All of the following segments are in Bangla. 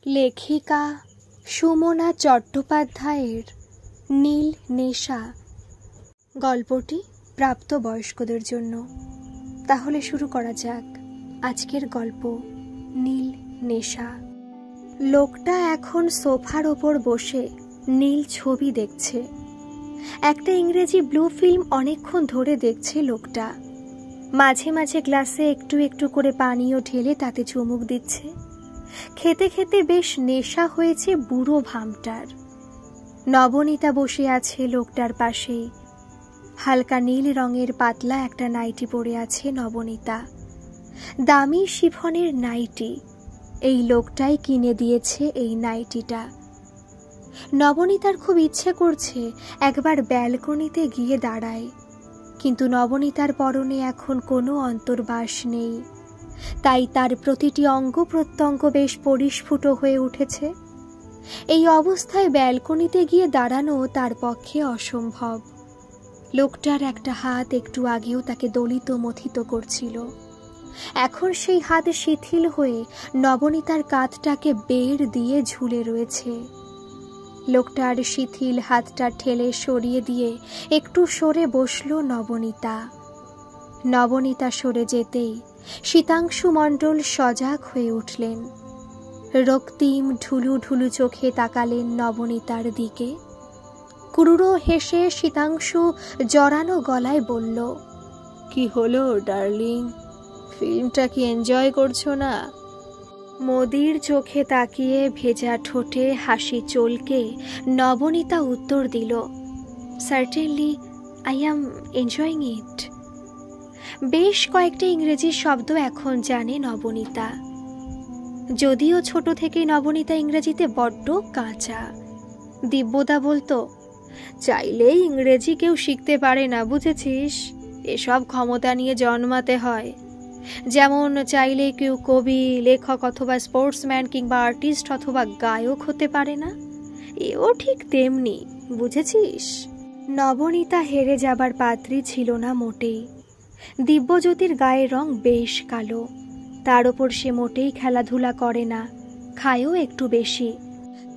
লেখিকা সুমনা চট্টোপাধ্যায়ের নীল নেশা গল্পটি প্রাপ্তবয়স্কদের জন্য। তাহলে শুরু করা যাক আজকের গল্প নীল নেশা। লোকটা এখন সোফার ওপর বসে নীল ছবি দেখছে। একটা ইংরেজি ব্লু ফিল্ম অনেকক্ষণ ধরে দেখছে লোকটা। মাঝে মাঝে গ্লাসে একটু একটু করে পানীয় ঢেলে তাতে চুমুক দিচ্ছে। খেতে খেতে বেশ নেশা হয়েছে বুড়ো ভামটার। নবনীতা বসে আছে লোকটার পাশেই। হালকা নীল রঙের পাতলা একটা নাইটি পরে আছে নবনীতা। দামি শিফনের নাইটি। এই লোকটাই কিনে দিয়েছে এই নাইটিটা। নবনীতার খুব ইচ্ছে করছে একবার ব্যালকনিতে গিয়ে দাঁড়ায়, কিন্তু নবনীতার পরনে এখন কোনো অন্তর্বাস নেই। তাই তার প্রতিটি অঙ্গ প্রত্যঙ্গ বেশ পরিস্ফুট হয়ে উঠেছে। এই অবস্থায় ব্যালকনিতে গিয়ে দাঁড়ানো তার পক্ষে অসম্ভব। লোকটার একটা হাত একটু আগেও তাকে দলিত মথিত করছিল। এখন সেই হাত শিথিল হয়ে নবনীতার কাঁধটাকে বেড় দিয়ে ঝুলে রয়েছে। লোকটার শিথিল হাতটা ঠেলে সরিয়ে দিয়ে একটু সরে বসল নবনীতা। নবনীতা সরে যেতেই শীতাংশু মণ্ডল সজাগ হয়ে উঠলেন। রক্তিম ঢুলু ঢুলু চোখে তাকালেন নবনীতার দিকে। ক্রুড়ো হেসে শীতাংশু জড়ানো গলায় বলল, কি হলো ডার্লিং, ফিল্মটা কি এনজয় করছো না? মোদির চোখে তাকিয়ে ভেজা ঠোঁটে হাসি চলকে নবনীতা উত্তর দিল, certainly I am enjoying it. বেশ কয়েকটা ইংরেজি শব্দ এখন জানে নবনীতা। যদিও ছোট থেকেই নবনীতা ইংরেজিতে বড্ড কাঁচা। দিব্যদা বলতো, চাইলেই ইংরেজি কেউ শিখতে পারে না, বুঝেছিস? এসব ক্ষমতা নিয়ে জন্মাতে হয়। যেমন চাইলে কেউ কবি, লেখক অথবা স্পোর্টসম্যান কিংবা আর্টিস্ট অথবা গায়ক হতে পারে না। এও ঠিক তেমনি, বুঝেছিস? নবনীতা হেরে যাবার পাত্রী ছিল না মোটেই। দিব্যজ্যোতির গায়ের রং বেশ কালো। তার ওপর সে মোটেই খেলাধুলা করে না, খায়ও একটু বেশি।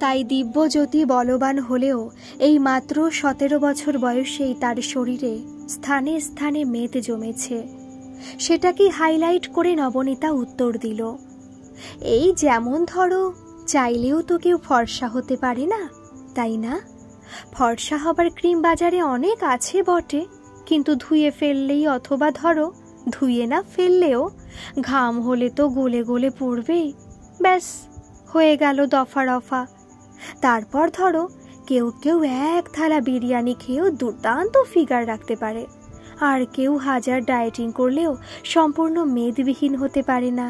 তাই দিব্যজ্যোতি বলবান হলেও এই মাত্র 17 বছর বয়সেই তার শরীরে স্থানে স্থানে মেদ জমেছে। সেটাকে হাইলাইট করে নবনীতা উত্তর দিল, এই যেমন ধরো, চাইলেও তো কেউ ফর্সা হতে পারে না, তাই না? ফর্সা হবার ক্রিম বাজারে অনেক আছে বটে, কিন্তু ধুয়ে ফেললেই অথবা ধরো ধুয়ে না ফেললেও ঘাম হলে তো গলে গলে পড়বেই। ব্যাস হয়ে গেল দফা রফা। তারপর ধরো কেউ কেউ এক থালা বিরিয়ানি খেয়েও দুর্দান্ত ফিগার রাখতে পারে, আর কেউ হাজার ডায়েটিং করলেও সম্পূর্ণ মেদবিহীন হতে পারে না।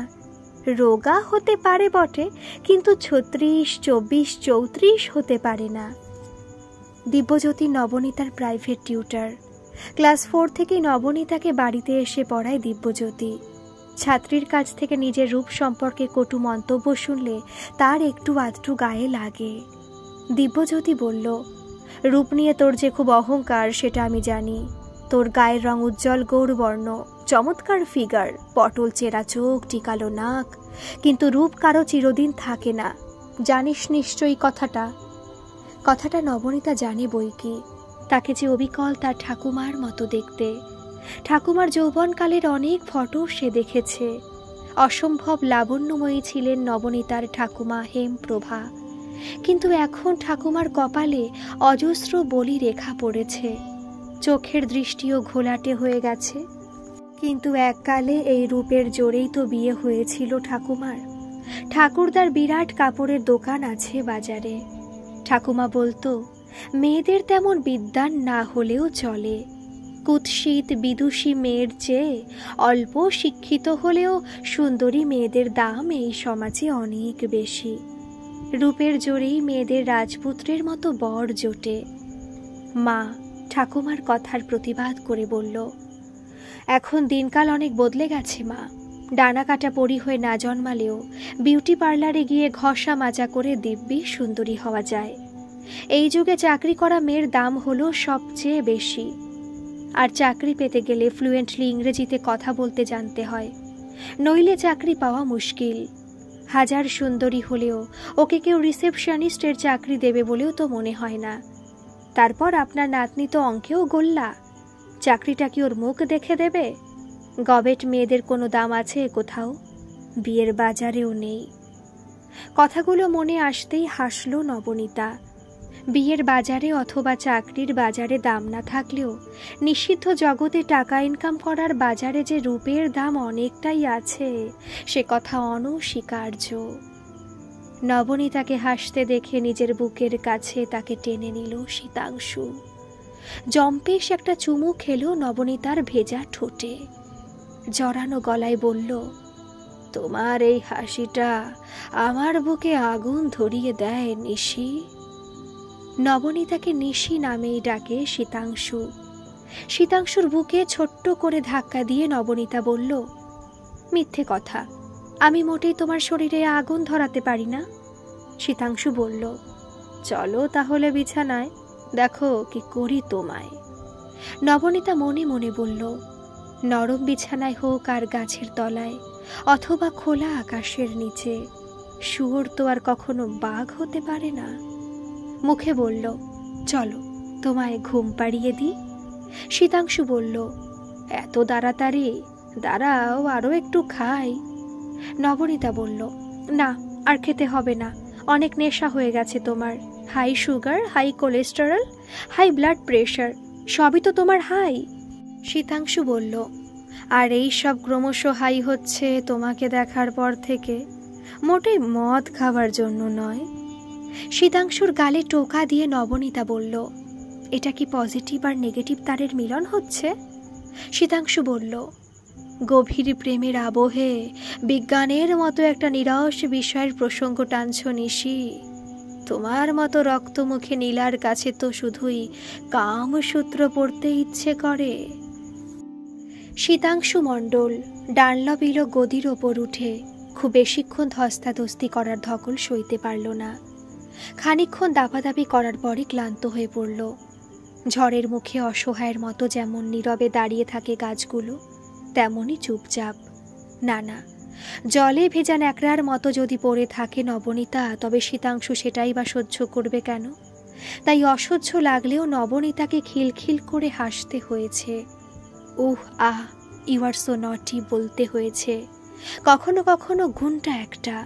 রোগা হতে পারে বটে, কিন্তু 36, 24, 34 হতে পারে না। দিব্যজ্যোতি নবনীতার প্রাইভেট টিউটার। ক্লাস 4 থেকে নবনীতাকে বাড়িতে এসে পড়ায় দিব্যজ্যোতি। ছাত্রীর কাছ থেকে নিজের রূপ সম্পর্কে কটু মন্তব্য শুনলে তার একটু আধটু গায়ে লাগে। দিব্যজ্যোতি বলল, রূপ নিয়ে তোর যে খুব অহংকার সেটা আমি জানি। তোর গায়ের রং উজ্জ্বল গৌরবর্ণ, চমৎকার ফিগার, পটল চেরা চোখ, টিকালো নাক, কিন্তু রূপ কারো চিরদিন থাকে না। জানিস নিশ্চয়ই কথাটা? কথাটা নবনীতা জানে বই কি। তাকে যে অবিকল তার ঠাকুমার মতো দেখতে। ঠাকুমার যৌবনকালের অনেক ফটো সে দেখেছে। অসম্ভব লাবণ্যময়ী ছিলেন নবনীতার ঠাকুমা হেমপ্রভা। কিন্তু এখন ঠাকুমার কপালে অজস্র বলি রেখা পড়েছে। চোখের দৃষ্টিও ঘোলাটে হয়ে গেছে। কিন্তু এককালে এই রূপের জোরেই তো বিয়ে হয়েছিল ঠাকুমার। ঠাকুরদার বিরাট কাপড়ের দোকান আছে বাজারে। ঠাকুমা বলতো, মেয়েদের তেমন বিদ্বান না হলেও চলে। কুৎসিত বিদুষী মেয়ের চেয়ে অল্প শিক্ষিত হলেও সুন্দরী মেয়েদের দাম এই সমাজে অনেক বেশি। রূপের জোরেই মেয়েদের রাজপুত্রের মতো বর জোটে। মা ঠাকুমার কথার প্রতিবাদ করে বলল, এখন দিনকাল অনেক বদলে গেছে মা। ডানা কাটা পরি হয়ে না জন্মালেও বিউটি পার্লারে গিয়ে ঘষা মাজা করে দিব্যি সুন্দরী হওয়া যায়। এই যুগে চাকরি করা মেয়ের দাম হলো সবচেয়ে বেশি। আর চাকরি পেতে গেলে ফ্লুয়েন্টলি ইংরেজিতে কথা বলতে জানতে হয়, নইলে চাকরি পাওয়া মুশকিল। হাজার সুন্দরী হলেও ওকে কেউ রিসেপশনিস্টের চাকরি দেবে বলেও তো মনে হয় না। তারপর আপনার নাতনি তো অঙ্কেও গোল্লা, চাকরিটা কি ওর মুখ দেখে দেবে? গবেট মেয়েদের কোনো দাম আছে কোথাও? বিয়ের বাজারেও নেই। কথাগুলো মনে আসতেই হাসল নবনীতা। বিয়ের বাজারে অথবা চাকরির বাজারে দাম না থাকলেও নিষিদ্ধ জগতে টাকা ইনকাম করার বাজারে যে রূপের দাম অনেকটাই আছে, সে কথা অনস্বীকার্য। নবনীতাকে হাসতে দেখে নিজের বুকের কাছে তাকে টেনে নিল শীতাংশু। জম্পেশ একটা চুমু খেল নবনীতার ভেজা ঠোঁটে। জড়ানো গলায় বলল, তোমার এই হাসিটা আমার বুকে আগুন ধরিয়ে দেয় নিশি। নবনীতাকে নিশি নামেই ডাকে শীতাংশু। শীতাংশুর বুকে ছোট্ট করে ধাক্কা দিয়ে নবনীতা বলল, মিথ্যে কথা, আমি মোটেই তোমার শরীরে আগুন ধরাতে পারি না। শীতাংশু বলল, চলো তাহলে বিছানায়, দেখো কি করি তোমায়। নবনীতা মনে মনে বলল, নরম বিছানায় হোক আর গাছের তলায় অথবা খোলা আকাশের নিচে, শুয়োর তো আর কখনো বাঘ হতে পারে না। মুখে বলল, চলো তোমায় ঘুম পাড়িয়ে দিই। শীতাংশু বলল, এত তাড়াতাড়ি? দাঁড়াও আরও একটু খাই। নবনীতা বলল, না আর খেতে হবে না, অনেক নেশা হয়ে গেছে তোমার। High sugar, high cholesterol, high blood pressure, সবই তো তোমার হাই। শীতাংশু বলল, আর এই সব ক্রমশ হাই হচ্ছে তোমাকে দেখার পর থেকে, মোটেই মদ খাবার জন্য নয়। শীতাংশুর গালে টোকা দিয়ে নবনীতা বলল, এটা কি পজিটিভ আর নেগেটিভ তারের মিলন হচ্ছে? শীতাংশু বলল, গভীর প্রেমের আবহে বিজ্ঞানের মতো একটা নিরস বিষয়ের প্রসঙ্গ টানছ নিশি। তোমার মতো রক্তমুখে নীলার কাছে তো শুধুই কামসূত্র পড়তে ইচ্ছে করে। শীতাংশু মণ্ডল ডানলবিল গদির ওপর উঠে খুব বেশিক্ষণ ধস্তাধস্তি করার ধকল সইতে পারল না। খানিকক্ষণ দাপাদাপি করার পরই ক্লান্ত হয়ে পড়ল। ঝড়ের মুখে অসহায়ের মতো যেমন নীরবে দাঁড়িয়ে থাকে গাছগুলো, তেমনই চুপচাপ। না না, জলে ভেজা ন্যাকড়ার মতো যদি পড়ে থাকে নবনীতা, তবে শীতাংশু সেটাই বা সহ্য করবে কেন? তাই অসহ্য লাগলেও নবনীতাকে খিলখিল করে হাসতে হয়েছে। উহ আহ, ইউ আর সো নটি বলতে হয়েছে। কখনো কখনো ঘুমটা একটা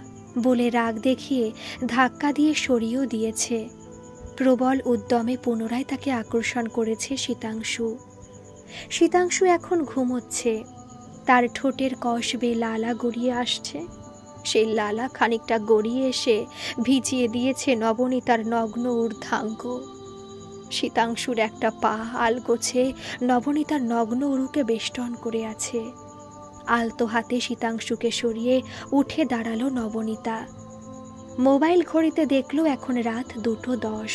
বলে রাগ দেখিয়ে ধাক্কা দিয়ে সরিয়েও দিয়েছে। প্রবল উদ্যমে পুনরায় তাকে আকর্ষণ করেছে শীতাংশু। শীতাংশু এখন ঘুমোচ্ছে। তার ঠোঁটের কষ বেয়ে লালা গড়িয়ে আসছে। সেই লালা খানিকটা গড়িয়ে এসে ভিজিয়ে দিয়েছে নবনীতার নগ্ন ঊর্ধ্বাঙ্গ। শীতাংশুর একটা পা আলগোছে নবনীতার নগ্ন উরুকে বেষ্টন করে আছে। আলতো হাতে শীতাংশুকে সরিয়ে উঠে দাঁড়ালো নবনীতা। মোবাইল ঘড়িতে দেখল এখন রাত 2:10।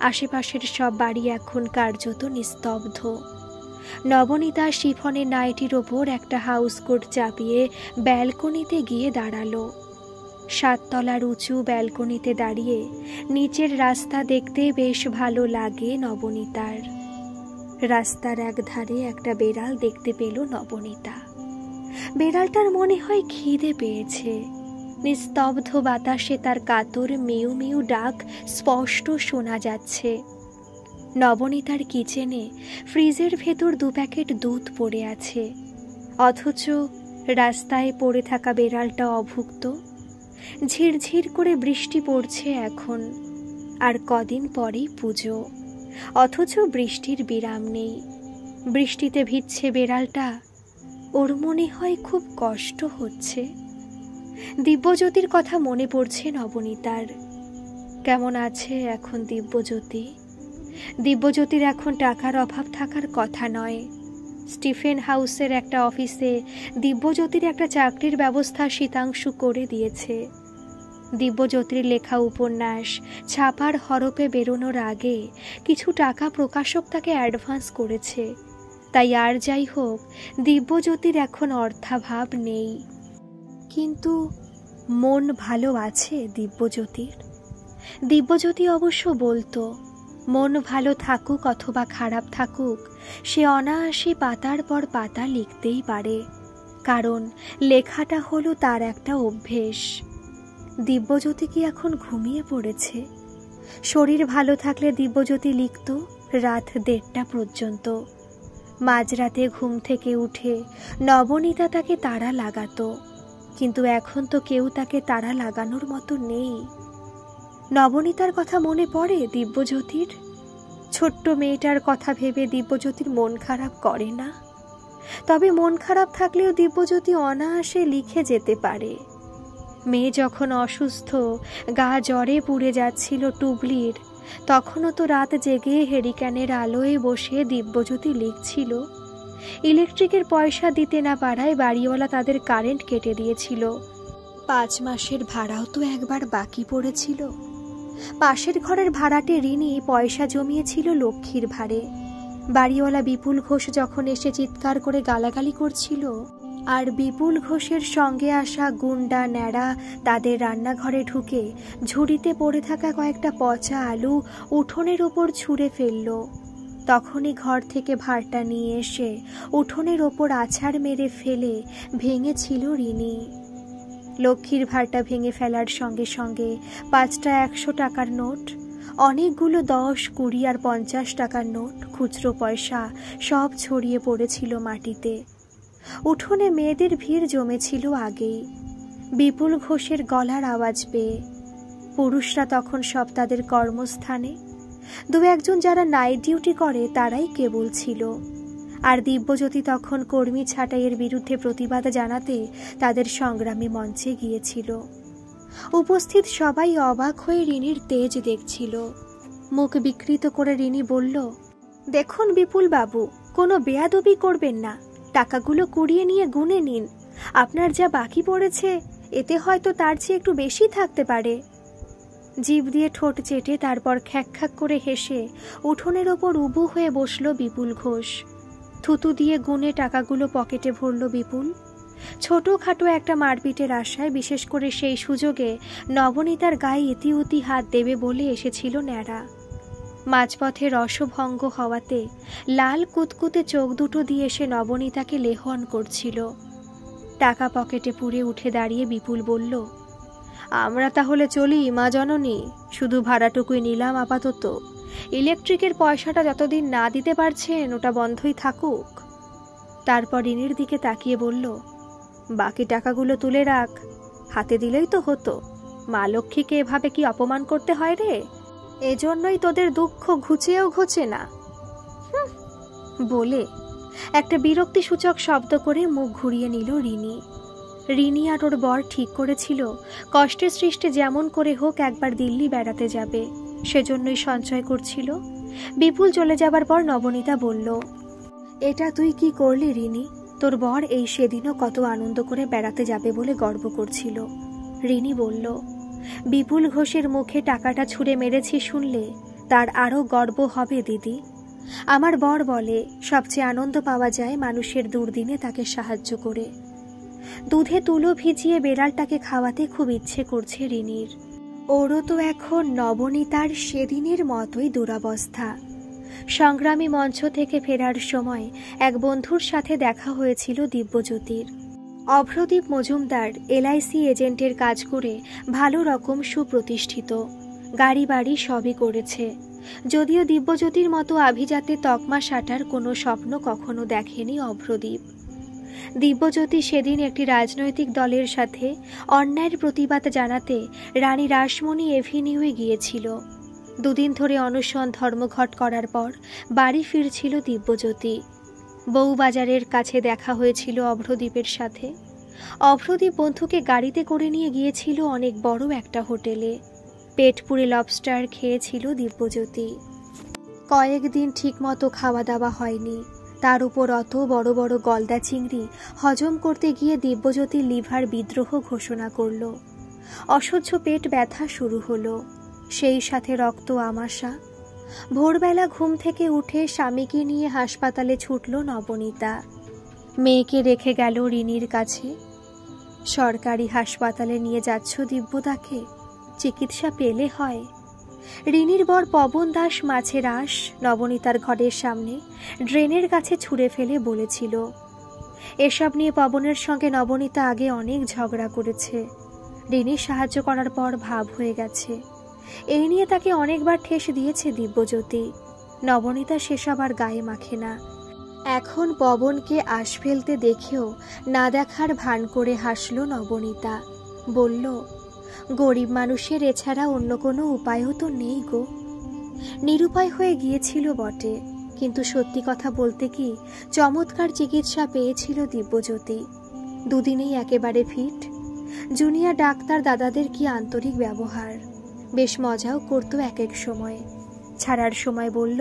আশেপাশের সব বাড়ি এখন কার্যত নিস্তব্ধ। নবনীতা শিফনের নাইটির ওপর একটা হাউসকোট চাপিয়ে ব্যালকনিতে গিয়ে দাঁড়ালো। 7 তলার উঁচু ব্যালকনিতে দাঁড়িয়ে নিচের রাস্তা দেখতে বেশ ভালো লাগে নবনীতার। রাস্তার একধারে একটা বেড়াল দেখতে পেল নবনীতা। বেড়ালটার মনে হয় খিদে পেয়েছে। নিস্তব্ধ বাতাসে তার কাতর মিউ মিউ ডাক স্পষ্ট শোনা যাচ্ছে। নবনীতার কিচেনে ফ্রিজের ভেতর 2 প্যাকেট দুধ পড়ে আছে, অথচ রাস্তায় পড়ে থাকা বেড়ালটা অভুক্ত। ঝিরঝির করে বৃষ্টি পড়ছে এখন, আর কদিন পরেই পুজো, অথচ বৃষ্টির বিরাম নেই। বৃষ্টিতে ভিজছে বেড়ালটা, ওর মনে হয় খুব কষ্ট হচ্ছে। দিব্যজ্যোতির কথা মনে পড়ছে নবনীতার। কেমন আছে এখন দিব্যজ্যোতি? দিব্যজ্যোতির এখন টাকার অভাব থাকার কথা নয়। স্টিফেন হাউসের একটা অফিসে দিব্যজ্যোতির একটা চাকরির ব্যবস্থা শীতাংশু করে দিয়েছে। দিব্যজ্যোতির লেখা উপন্যাস ছাপার হরপে বেরোনোর আগে কিছু টাকা প্রকাশক তাকে অ্যাডভান্স করেছে। তাই আর যাই হোক, দিব্যজ্যোতির এখন অর্থাভাব নেই। কিন্তু মন ভালো আছে দিব্যজ্যোতির। দিব্যজ্যোতি অবশ্য বলতো, মন ভালো থাকুক অথবা খারাপ থাকুক, সে অনায়াসে পাতার পর পাতা লিখতেই পারে। কারণ লেখাটা হলো তার একটা অভ্যেস। দিব্যজ্যোতি কি এখন ঘুমিয়ে পড়েছে? শরীর ভালো থাকলে দিব্যজ্যোতি লিখত রাত 1:30 পর্যন্ত। মাঝরাতে ঘুম থেকে উঠে নবনীতা তাকে তাড়া লাগাতো, কিন্তু এখন তো কেউ তাকে তাড়া লাগানোর মতো নেই। নবনীতার কথা মনে পড়ে দিব্যজ্যোতির? ছোট্ট মেয়েটার কথা ভেবে দিব্যজ্যোতির মন খারাপ করে না? তবে মন খারাপ থাকলেও দিব্যজ্যোতি অনায়াসে লিখে যেতে পারে। মেয়ে যখন অসুস্থ, গা জ্বরে পুড়ে যাচ্ছিল টুবলির, তখনও তো রাত জেগে হেরিক্যানের আলোয় বসে দিব্যজ্যোতি লিখছিল। ইলেকট্রিকের পয়সা দিতে না পারায় বাড়িওয়ালা তাদের কারেন্ট কেটে দিয়েছিল। 5 মাসের ভাড়াও তো একবার বাকি পড়েছিল। পাশের ঘরের ভাড়াটে রিনি পয়সা জমিয়েছিল লক্ষ্মীর ভাড়ে। বাড়িওয়ালা বিপুল ঘোষ যখন এসে চিৎকার করে গালাগালি করছিল, আর বিপুল ঘোষের সঙ্গে আসা গুন্ডা ন্যাড়া তাদের রান্নাঘরে ঢুকে ঝুড়িতে পড়ে থাকা কয়েকটা পচা আলু উঠোনের ওপর ছুঁড়ে ফেলল, তখনই ঘর থেকে ভাড়টা নিয়ে এসে উঠোনের ওপর আছাড় মেরে ফেলে ভেঙেছিল রিনি। লক্ষ্মীর ভাড়টা ভেঙে ফেলার সঙ্গে সঙ্গে 5টা 100 টাকার নোট, অনেকগুলো 10, 20 আর 50 টাকার নোট, খুচরো পয়সা সব ছড়িয়ে পড়েছিল মাটিতে। উঠোনে মেয়েদের ভিড় জমেছিল আগেই, বিপুল ঘোষের গলার আওয়াজ পেয়ে। পুরুষরা তখন সব তাদের কর্মস্থানে, 2-1জন যারা নাইট ডিউটি করে তারাই কেবল ছিল। আর দিব্যজ্যোতি তখন কর্মী ছাঁটাইয়ের বিরুদ্ধে প্রতিবাদ জানাতে তাদের সংগ্রামী মঞ্চে গিয়েছিল। উপস্থিত সবাই অবাক হয়ে রিনির তেজ দেখছিল। মুখ বিকৃত করে রিনি বলল, দেখুন বিপুল বাবু, কোনো বেয়াদবি করবেন না, টাকাগুলো কুড়িয়ে নিয়ে গুনে নিন। আপনার যা বাকি পড়েছে এতে হয়তো তার চেয়ে একটু বেশি থাকতে পারে। জিভ দিয়ে ঠোঁট চেটে তারপর খ্যাক খ্যাক করে হেসে উঠোনের ওপর উবু হয়ে বসল বিপুল ঘোষ। থুতু দিয়ে গুনে টাকাগুলো পকেটে ভরল বিপুল। ছোটখাটো একটা মারপিটের আশায়, বিশেষ করে সেই সুযোগে নবনীতার গায়ে ইতিউতি হাত দেবে বলে এসেছিল ন্যাড়া। মাঝপথে রসভঙ্গ হওয়াতে লাল কুতকুতে চোখ দুটো দিয়ে সে নবনীতাকে লেহন করছিল। টাকা পকেটে পুরে উঠে দাঁড়িয়ে বিপুল বলল, আমরা তাহলে চলি মা জননী, শুধু ভাড়াটুকুই নিলাম আপাতত। ইলেকট্রিকের পয়সাটা যতদিন না দিতে পারছেন ওটা বন্ধই থাকুক। তারপর রিনির দিকে তাকিয়ে বলল, বাকি টাকাগুলো তুলে রাখ, হাতে দিলেই তো হতো। মা লক্ষ্মীকে এভাবে কি অপমান করতে হয় রে? এজন্যই তোদের দুঃখ ঘুচেও ঘুচে না। বলে একটা বিরক্তিসূচক শব্দ করে মুখ ঘুরিয়ে নিল রিনি। রিনি আর ওর বর ঠিক করেছিল কষ্টে সৃষ্টে যেমন করে হোক একবার দিল্লি বেড়াতে যাবে, সেজন্যই সঞ্চয় করছিল। বিপুল চলে যাবার পর নবনীতা বলল, এটা তুই কি করলি রিনি? তোর বর এই সেদিনও কত আনন্দ করে বেড়াতে যাবে বলে গর্ব করছিল। রিনি বলল, বিপুল ঘোষের মুখে টাকাটা ছুঁড়ে মেরেছি শুনলে তার আরও গর্ব হবে দিদি। আমার বর বলে সবচেয়ে আনন্দ পাওয়া যায় মানুষের দুর্দিনে তাকে সাহায্য করে। দুধে তুলো ভিজিয়ে বেড়ালটাকে খাওয়াতে খুব ইচ্ছে করছে রিনির। ওরও তো এখন নবনীতার সেদিনের মতোই দুরবস্থা। সংগ্রামী মঞ্চ থেকে ফেরার সময় এক বন্ধুর সাথে দেখা হয়েছিল দিব্যজ্যোতির। অভ্রদীপ মজুমদার LIC এজেন্টের কাজ করে ভালো রকম সুপ্রতিষ্ঠিত, গাড়ি বাড়ি সবই করেছে। যদিও দিব্যজ্যোতির মতো আভিজাতে তকমা সাটার কোনো স্বপ্ন কখনো দেখেনি অভ্রদীপ। দিব্যজ্যোতি সেদিন একটি রাজনৈতিক দলের সাথে অন্যায়ের প্রতিবাদ জানাতে রানী রাসমণি এভিনিউয়ে গিয়েছিল। 2 দিন ধরে অনশন ধর্মঘট করার পর বাড়ি ফিরছিল দিব্যজ্যোতি। বউবাজারের কাছে দেখা হয়েছিল অভ্রদীপের সাথে। অভ্রদীপ বন্ধুকে গাড়িতে করে নিয়ে গিয়েছিল অনেক বড় একটা হোটেলে। পেট পুরে লবস্টার খেয়েছিল দিব্যজ্যোতি। কয়েকদিন ঠিকমতো খাওয়া দাওয়া হয়নি, তার উপর অত বড় বড় গলদা চিংড়ি হজম করতে গিয়ে দিব্যজ্যোতির লিভার বিদ্রোহ ঘোষণা করল। অসহ্য পেট ব্যথা শুরু হলো, সেই সাথে রক্ত আমাশা। ভোরবেলা ঘুম থেকে উঠে স্বামীকে নিয়ে হাসপাতালে ছুটল নবনীতা। মেয়েকে রেখে গেল রিনির কাছে। সরকারি হাসপাতালে নিয়ে যাচ্ছ দিব্যদাকে, চিকিৎসা পেলে হয়। রিনির বর পবন দাস মাছের আঁশ নবনীতার ঘরের সামনে ড্রেনের কাছে ছুঁড়ে ফেলে বলেছিল, এসব নিয়ে পবনের সঙ্গে নবনীতা আগে অনেক ঝগড়া করেছে। রিনির সাহায্য করার পর ভাব হয়ে গেছে। এই নিয়ে তাকে অনেকবার ঠেস দিয়েছে দিব্যজ্যোতি। নবনীতা সেসব আর গায়ে মাখে না। এখন পবনকে আশ ফেলতে দেখেও না দেখার ভান করে হাসল নবনীতা। বলল, গরিব মানুষের এছাড়া অন্য কোনো উপায়ও তো নেই গো। নিরুপায় হয়ে গিয়েছিল বটে, কিন্তু সত্যি কথা বলতে কি চমৎকার চিকিৎসা পেয়েছিল দিব্যজ্যোতি। দুদিনেই একেবারে ফিট। জুনিয়র ডাক্তার দাদাদের কি আন্তরিক ব্যবহার! বেশ মজাও করতো এক এক সময়। ছাড়ার সময় বলল,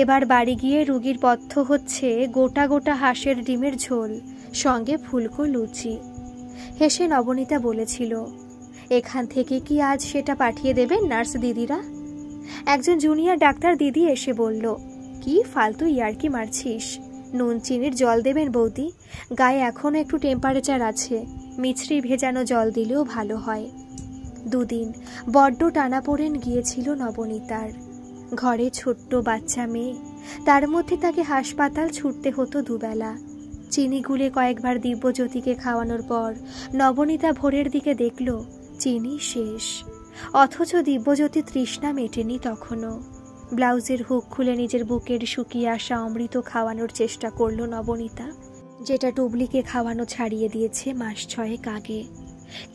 এবার বাড়ি গিয়ে রুগীর পথ্য হচ্ছে গোটা গোটা হাঁসের ডিমের ঝোল, সঙ্গে ফুলকো লুচি। হেসে নবনীতা বলেছিল, এখান থেকে কি আজ সেটা পাঠিয়ে দেবেন নার্স দিদিরা? একজন জুনিয়র ডাক্তার দিদি এসে বলল, কি ফালতু ইয়ার্কি মারছিস, নুন চিনির জল দেবেন বৌদি, গায়ে এখনো একটু টেম্পারেচার আছে, মিছরি ভেজানো জল দিলেও ভালো হয়। দুদিন বড্ড টানাপোড়েন গিয়েছিল নবনীতার। ঘরে ছোট্ট বাচ্চা মেয়ে, তার মধ্যে তাকে হাসপাতাল ছুটতে হতো দুবেলা। চিনি গুলে কয়েকবার দিব্যজ্যোতিকে খাওয়ানোর পর নবনীতা ভোরের দিকে দেখল চিনি শেষ, অথচ দিব্যজ্যোতি তৃষ্ণা মেটেনি তখনও। ব্লাউজের হুক খুলে নিজের বুকের শুকিয়ে আসা অমৃত খাওয়ানোর চেষ্টা করল নবনীতা, যেটা টুবলিকে খাওয়ানো ছাড়িয়ে দিয়েছে মাস 6 আগে।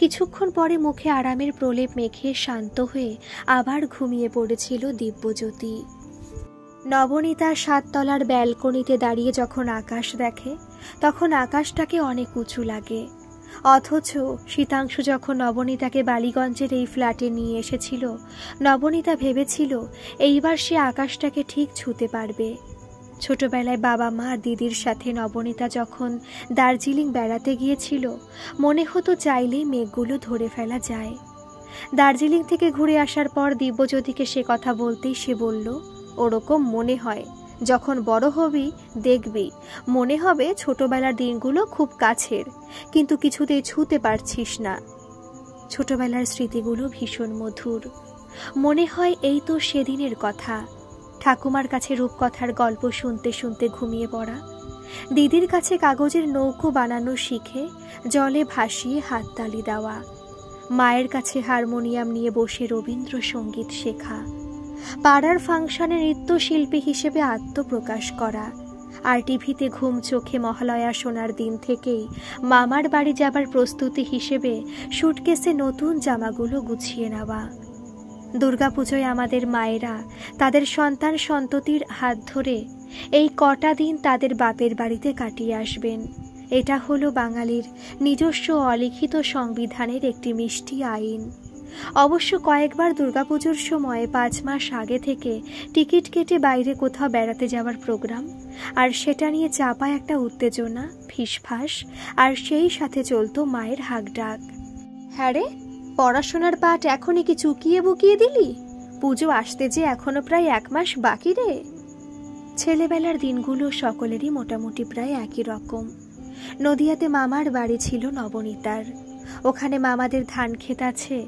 কিছুক্ষণ পরে মুখে আরামের প্রলেপ মেখে শান্ত হয়ে আবার ঘুমিয়ে পড়েছিল দিব্যজ্যোতি। নবনীতা 7 তলার ব্যালকনিতে দাঁড়িয়ে যখন আকাশ দেখে, তখন আকাশটাকে অনেক উঁচু লাগে। অথচ শীতাংশু যখন নবনীতাকে বালিগঞ্জের এই ফ্ল্যাটে নিয়ে এসেছিল, নবনীতা ভেবেছিল এইবার সে আকাশটাকে ঠিক ছুঁতে পারবে। ছোটবেলায় বাবা মা দিদির সাথে নবনীতা যখন দার্জিলিং বেড়াতে গিয়েছিল, মনে হতো চাইলেই মেঘগুলো ধরে ফেলা যায়। দার্জিলিং থেকে ঘুরে আসার পর দিব্যজ্যোতিকে সে কথা বলতেই সে বলল, ওরকম মনে হয়, যখন বড় হবি দেখবি মনে হবে ছোটবেলার দিনগুলো খুব কাছের, কিন্তু কিছুতেই ছুঁতে পারছিস না। ছোটবেলার স্মৃতিগুলো ভীষণ মধুর, মনে হয় এই তো সেদিনের কথা। ঠাকুমার কাছে রূপকথার গল্প শুনতে শুনতে ঘুমিয়ে পড়া, দিদির কাছে কাগজের নৌকো বানানো শিখে জলে ভাসিয়ে হাততালি দেওয়া, মায়ের কাছে হারমোনিয়াম নিয়ে বসে রবীন্দ্রসঙ্গীত শেখা, পাড়ার ফাংশনে নৃত্যশিল্পী হিসেবে আত্মপ্রকাশ করা, আর টিভিতে ঘুম চোখে মহালয়া শোনার দিন থেকেই মামার বাড়ি যাবার প্রস্তুতি হিসেবে সুটকেসে নতুন জামাগুলো গুছিয়ে নেওয়া। দুর্গাপুজোয় আমাদের মায়েরা তাদের সন্তান সন্ততির হাত ধরে এই কটা দিন তাদের বাপের বাড়িতে কাটিয়ে আসবেন। এটা হলো বাঙালির নিজস্ব অলিখিত সংবিধানের একটি মিষ্টি আইন। অবশ্য কয়েকবার দুর্গাপুজোর সময় 5 মাস আগে থেকে টিকিট কেটে বাইরে কোথাও বেড়াতে যাওয়ার প্রোগ্রাম, আর সেটা নিয়ে চাপা একটা উত্তেজনা, ফিসফাস, আর সেই সাথে চলতো মায়ের হাঁকডাক, হ্যাঁ রে পড়াশোনার পাঠ এখনই কি চুকিয়ে বুকিয়ে দিলি? পুজো আসতে যে এখনো প্রায় 1 মাস বাকি রে। ছেলেবেলার দিনগুলো সকলেরই মোটামুটি প্রায় একই রকম। নদিয়াতে মামার বাড়ি ছিল নবনীতার। ওখানে মামাদের ধান ক্ষেত আছে।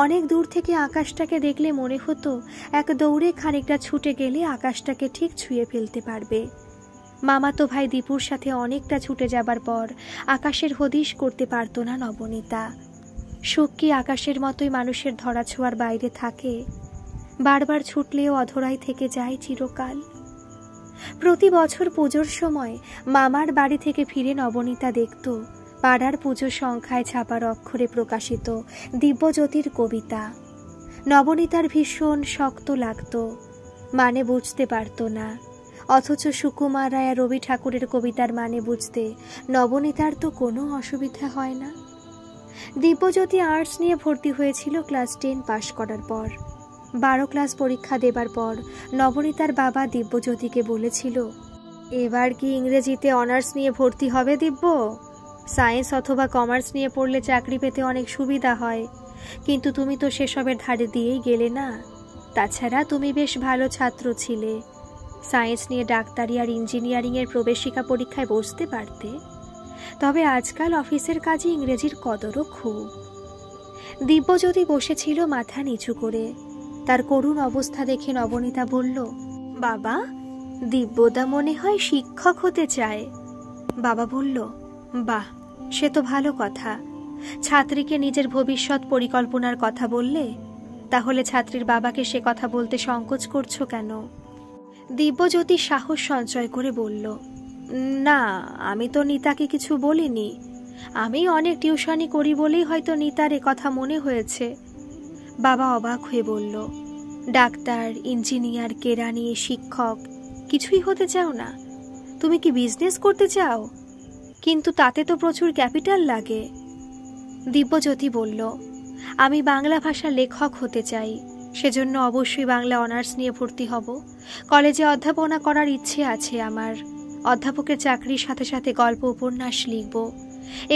অনেক দূর থেকে আকাশটাকে দেখলে মনে হতো এক দৌড়ে খানিকটা ছুটে গেলে আকাশটাকে ঠিক ছুঁয়ে ফেলতে পারবে। মামাতো ভাই দীপুর সাথে অনেকটা ছুটে যাবার পর আকাশের হদিশ করতে পারত না নবনীতা। সুখ কি আকাশের মতোই মানুষের ধরাছোঁয়ার বাইরে থাকে? বারবার ছুটলেও অধরাই থেকে যায় চিরকাল। প্রতি বছর পুজোর সময় মামার বাড়ি থেকে ফিরে নবনীতা দেখত পাড়ার পুজো সংখ্যায় ছাপার অক্ষরে প্রকাশিত দিব্যজ্যোতির কবিতা। নবনীতার ভীষণ শক্ত লাগত, মানে বুঝতে পারত না। অথচ সুকুমার রায় আর রবি ঠাকুরের কবিতার মানে বুঝতে নবনীতার তো কোনো অসুবিধা হয় না। দিব্যজ্যোতি আর্টস নিয়ে ভর্তি হয়েছিল ক্লাস 10 পাশ করার পর। 12 ক্লাস পরীক্ষা দেবার পর নবনীতার বাবা দিব্যজ্যোতিকে বলেছিল, এবার কি ইংরেজিতে অনার্স নিয়ে ভর্তি হবে দিব্য? সায়েন্স অথবা কমার্স নিয়ে পড়লে চাকরি পেতে অনেক সুবিধা হয়, কিন্তু তুমি তো সেসবের ধারে দিয়েই গেলে না। তাছাড়া তুমি বেশ ভালো ছাত্র ছিলে, সায়েন্স নিয়ে ডাক্তারি আর ইঞ্জিনিয়ারিংয়ের প্রবেশিকা পরীক্ষায় বসতে পারতে। তবে আজকাল অফিসের কাজে ইংরেজির কদরও খুব। দিব্যজ্যোতি বসেছিল মাথা নিচু করে। তার করুণ অবস্থা দেখে নবনীতা বলল, বাবা, দিব্যদা মনে হয় শিক্ষক হতে চায়। বাবা বলল, বাহ, সে তো ভালো কথা। ছাত্রীকে নিজের ভবিষ্যৎ পরিকল্পনার কথা বললে, তাহলে ছাত্রীর বাবাকে সে কথা বলতে সংকোচ করছো কেন? দিব্যজ্যোতি সাহস সঞ্চয় করে বলল, না, আমি তো নিতাকে কিছু বলিনি। আমি অনেক টিউশনি করি বলেই হয়তো নিতার এ কথা মনে হয়েছে। বাবা অবাক হয়ে বলল, ডাক্তার, ইঞ্জিনিয়ার, কেরানি, শিক্ষক কিছুই হতে চাও না? তুমি কি বিজনেস করতে চাও? কিন্তু তাতে তো প্রচুর ক্যাপিটাল লাগে। দিব্যজ্যোতি বলল, আমি বাংলা ভাষার লেখক হতে চাই, সেজন্য অবশ্যই বাংলা অনার্স নিয়ে ভর্তি হব। কলেজে অধ্যাপনা করার ইচ্ছে আছে আমার। অধ্যাপকের চাকরির সাথে সাথে গল্প উপন্যাস লিখব।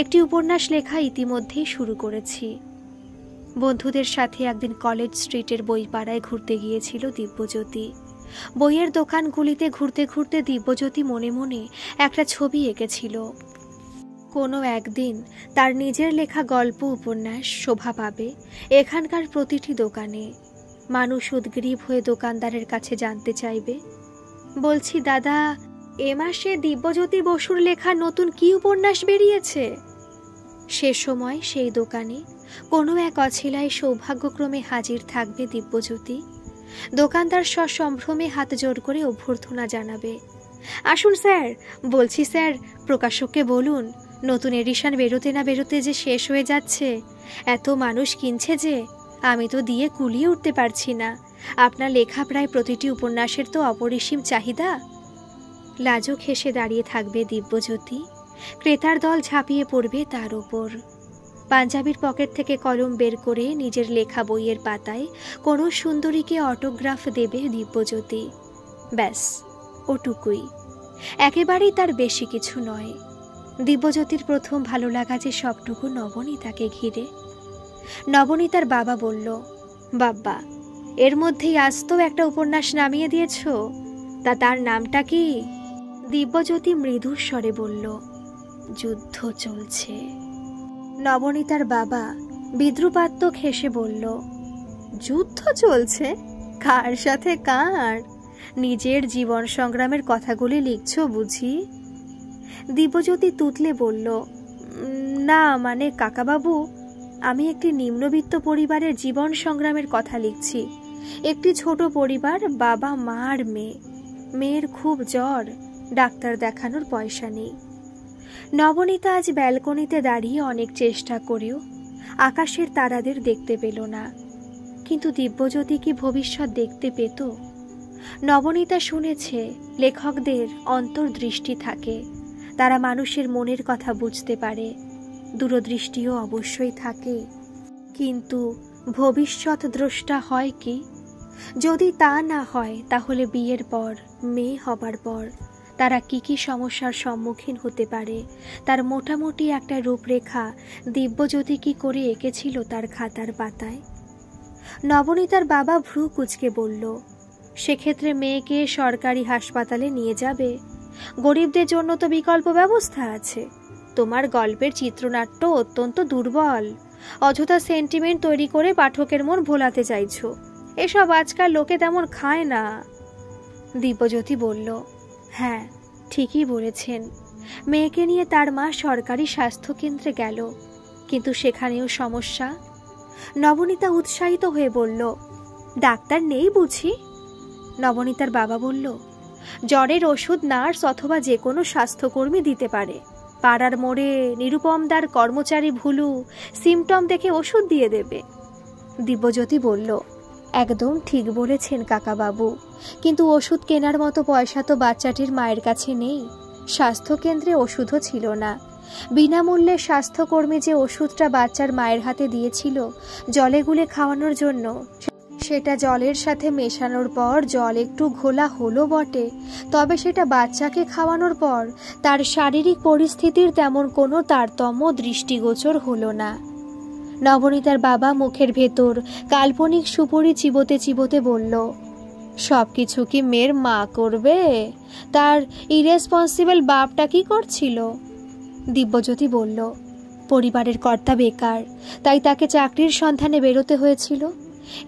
একটি উপন্যাস লেখা ইতিমধ্যেই শুরু করেছি। বন্ধুদের সাথে একদিন কলেজ স্ট্রিটের বইপাড়ায় ঘুরতে গিয়েছিল দিব্যজ্যোতি। বইয়ের দোকানগুলিতে ঘুরতে ঘুরতে দিব্যজ্যোতি মনে মনে একটা ছবি এঁকেছিল। কোনো একদিন তার নিজের লেখা গল্প উপন্যাস শোভা পাবে এখানকার প্রতিটি দোকানে। মানুষ উদ্গ্রীব হয়ে দোকানদারের কাছে জানতে চাইবে, বলছি দাদা, এ মাসে দিব্যজ্যোতি বসুর লেখা নতুন কি উপন্যাস বেরিয়েছে? সে সময় সেই দোকানে কোনো এক অছিলায় সৌভাগ্যক্রমে হাজির থাকবে দিব্যজ্যোতি। দোকানদার সসম্ভ্রমে হাত জোড় করে অভ্যর্থনা জানাবে, আসুন স্যার। বলছি স্যার, প্রকাশককে বলুন নতুন এডিশন বেরোতে না বেরোতে যে শেষ হয়ে যাচ্ছে। এত মানুষ কিনছে যে আমি তো দিয়ে কুলিয়ে উঠতে পারছি না। আপনার লেখা প্রায় প্রতিটি উপন্যাসের তো অপরিসীম চাহিদা। লাজুক হেসে দাঁড়িয়ে থাকবে দিব্যজ্যোতি। ক্রেতার দল ঝাঁপিয়ে পড়বে তার ওপর। পাঞ্জাবির পকেট থেকে কলম বের করে নিজের লেখা বইয়ের পাতায় কোনো সুন্দরীকে অটোগ্রাফ দেবে দিব্যজ্যোতি। ব্যাস, ওটুকুই। একেবারেই তার বেশি কিছু নয়। দিব্যজ্যোতির প্রথম ভালো লাগা যে সবটুকু নবনীতাকে ঘিরে। নবনীতার বাবা বলল, বাব্বা, এর মধ্যেই আজ তো একটা উপন্যাস নামিয়ে দিয়েছ, তা তার নামটা কি? দিব্যজ্যোতি মৃদু স্বরে বলল, যুদ্ধ চলছে। নবনীতার বাবা বিদ্রুপাত্মক হেসে বলল, যুদ্ধ চলছে? কার সাথে কার? নিজের জীবন সংগ্রামের কথাগুলি লিখছ বুঝি? দিব্যজ্যোতি তুতলে বলল, না, মানে কাকাবাবু, আমি একটি নিম্নবিত্ত পরিবারের জীবন সংগ্রামের কথা লিখছি। একটি ছোট পরিবার, বাবা, মা আর মেয়ে। মেয়ের খুব জ্বর, ডাক্তার দেখানোর পয়সা নেই। নবনীতা আজ ব্যালকনিতে দাঁড়িয়ে অনেক চেষ্টা করেও আকাশের তারাদের দেখতে পেল না। কিন্তু দিব্যজ্যোতি কি ভবিষ্যৎ দেখতে পেত? নবনীতা শুনেছে লেখকদের অন্তর্দৃষ্টি থাকে, তারা মানুষের মনের কথা বুঝতে পারে। দূরদৃষ্টিও অবশ্যই থাকে, কিন্তু ভবিষ্যৎ দ্রষ্টা হয় কি? যদি তা না হয়, তাহলে বিয়ের পর, মেয়ে হবার পর তারা কি কি সমস্যার সম্মুখীন হতে পারে তার মোটামুটি একটা রূপরেখা দিব্যজ্যোতি কি করে এঁকেছিল তার খাতার পাতায়। নবনীতার বাবা ভ্রু কুঁচকে বলল, সেক্ষেত্রে মেয়েকে সরকারি হাসপাতালে নিয়ে যাবে। গরিবদের জন্য তো বিকল্প ব্যবস্থা আছে। তোমার গল্পের চিত্রনাট্য অত্যন্ত দুর্বল। অযথা সেন্টিমেন্ট তৈরি করে পাঠকের মন ভোলাতে চাইছো। এসব আজকাল লোকে তেমন খায় না। দিব্যজ্যোতি বলল, হ্যাঁ, ঠিকই বলেছেন। মেয়েকে নিয়ে তার মা সরকারি স্বাস্থ্যকেন্দ্রে গেল, কিন্তু সেখানেও সমস্যা। নবনীতা উৎসাহিত হয়ে বলল, ডাক্তার নেই বুঝি? নবনীতার বাবা বলল, জ্বরের ওষুধ নার্স অথবা যে কোনো স্বাস্থ্যকর্মী দিতে পারে। পাড়ার মোড়ে নিরুপমদার কর্মচারী ভুলু সিমটম দেখে ওষুধ দিয়ে দেবে। দিব্যজ্যোতি বলল, একদম ঠিক বলেছেন কাকাবাবু, কিন্তু ওষুধ কেনার মতো পয়সা তো বাচ্চাটির মায়ের কাছে নেই। স্বাস্থ্যকেন্দ্রে ওষুধও ছিল না। বিনামূল্যে স্বাস্থ্যকর্মী যে ওষুধটা বাচ্চার মায়ের হাতে দিয়েছিল জলে গুলে খাওয়ানোর জন্য, সেটা জলের সাথে মেশানোর পর জল একটু ঘোলা হলো বটে, তবে সেটা বাচ্চাকে খাওয়ানোর পর তার শারীরিক পরিস্থিতির তেমন কোনো তারতম্য দৃষ্টিগোচর হলো না। নবনীতার বাবা মুখের ভেতর কাল্পনিক সুপুরি চিবোতে চিবোতে বলল, সব কিছু কি মেয়ের মা করবে? তার ইরেসপন্সিবল বাপটা কি করছিল? দিব্যজ্যোতি বলল, পরিবারের কর্তা বেকার, তাই তাকে চাকরির সন্ধানে বেরোতে হয়েছিল।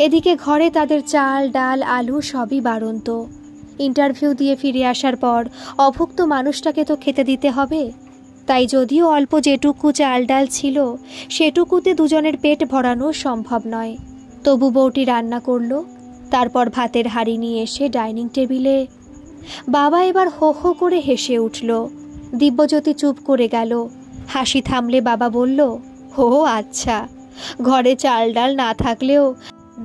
এদিকে ঘরে তাদের চাল, ডাল, আলু সবই বাড়ন্ত। ইন্টারভিউ দিয়ে ফিরে আসার পর অভুক্ত মানুষটাকে তো খেতে দিতে হবে। তাই যদিও অল্প যেটুকু চাল ডাল ছিল সেটুকুতে দুজনের পেট ভরানো সম্ভব নয়। তবু বউটি রান্না করলো। তারপর ভাতের হাঁড়ি নিয়ে এসে ডাইনিং টেবিলে। বাবা এবার হো হো করে হেসে উঠল। দিব্যজ্যোতি চুপ করে গেল। হাসি থামলে বাবা বলল, ও আচ্ছা, ঘরে চাল ডাল না থাকলেও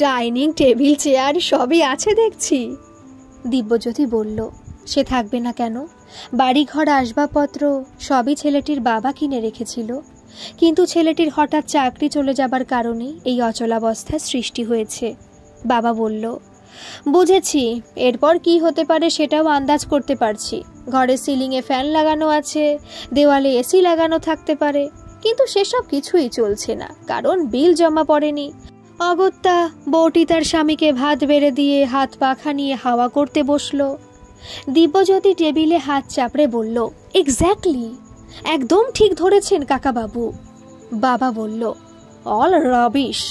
ডাইনিং টেবিল চেয়ার সবই আছে দেখছি। দিব্যজ্যোতি বলল, সে থাকবে না কেন? বাড়িঘর আসবাবপত্র সবই ছেলেটির বাবা কিনে রেখেছিল, কিন্তু ছেলেটির হঠাৎ চাকরি চলে যাবার কারণে এই অচলাবস্থার সৃষ্টি হয়েছে। বাবা বলল, বুঝেছি, এরপর কি হতে পারে সেটাও আন্দাজ করতে পারছি। ঘরে সিলিংয়ে ফ্যান লাগানো আছে, দেওয়ালে এসি লাগানো থাকতে পারে, কিন্তু সেসব কিছুই চলছে না, কারণ বিল জমা পড়েনি। অগত্যা বউটি তার স্বামীকে ভাত বেড়ে দিয়ে হাত পাখা নিয়ে হাওয়া করতে বসল। দিব্যজ্যোতি টেবিলে হাত চাপড়ে বলল, এক্স্যাক্টলি, একদম ঠিক ধরেছেন কাকাবাবু। বাবা বলল, অল রবিশ,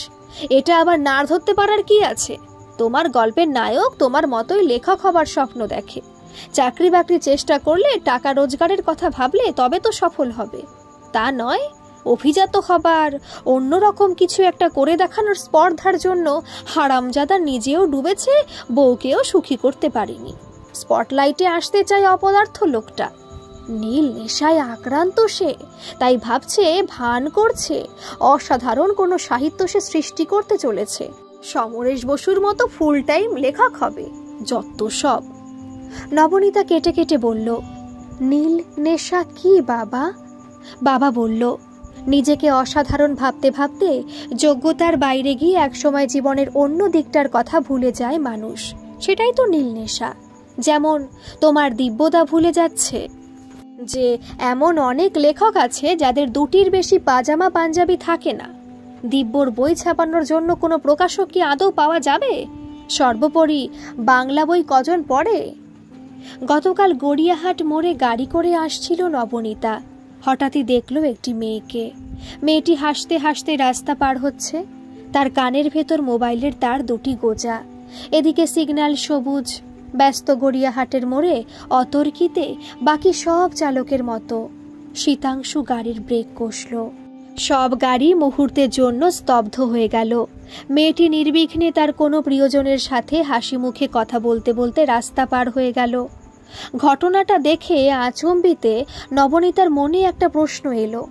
এটা আবার নাড় ধরতে পারার কি আছে? তোমার গল্পের নায়ক তোমার মতোই লেখক হবার স্বপ্ন দেখে। চাকরি বাকরি চেষ্টা করলে, টাকা রোজগারের কথা ভাবলে তবে তো সফল হবে, তা নয় অভিজাত হবার, অন্যরকম কিছু একটা করে দেখানোর স্পর্ধার জন্য হারামজাদা নিজেও ডুবেছে, বউকেও সুখী করতে পারেনি। স্পটলাইটে আসতে চায় অপদার্থ লোকটা। নীল নেশায় আক্রান্ত সে, তাই ভাবছে, ভান করছে অসাধারণ কোনো সাহিত্য সে সৃষ্টি করতে চলেছে। সমরেশ বসুর মতো ফুল টাইম লেখক হবে। যত সব। নবনীতা কেটে কেটে বলল, নীল নেশা কি বাবা? বাবা বলল, নিজেকে অসাধারণ ভাবতে ভাবতে যোগ্যতার বাইরে গিয়ে একসময় জীবনের অন্য দিকটার কথা ভুলে যায় মানুষ, সেটাই তো নীল নেশা। যেমন তোমার দিব্যদা ভুলে যাচ্ছে যে এমন অনেক লেখক আছে যাদের দুটির বেশি পাজামা পাঞ্জাবি থাকে না। দিব্যর বই ছাপানোর জন্য কোনো প্রকাশক কি আদৌ পাওয়া যাবে? সর্বোপরি বাংলা বই কজন পড়ে? গতকাল গড়িয়াহাট মোড়ে গাড়ি করে আসছিল নবনীতা। হঠাৎই দেখল একটি মেয়েকে। মেয়েটি হাসতে হাসতে রাস্তা পার হচ্ছে। তার কানের ভেতর মোবাইলের তার দুটি গোজা। এদিকে সিগন্যাল সবুজ। ব্যস্ত গড়িয়াহাটের মোড়ে অতর্কিতে বাকি সব চালকের মতো শীতাংশু গাড়ির ব্রেক কষল। সব গাড়ি মুহূর্তের জন্য স্তব্ধ হয়ে গেল। মেয়েটি নির্বিঘ্নে তার কোনো প্রিয়জনের সাথে হাসি মুখে কথা বলতে বলতে রাস্তা পার হয়ে গেল। ঘটনাটা দেখে আচম্বিতে নবনীতার মনে একটা প্রশ্ন এলো,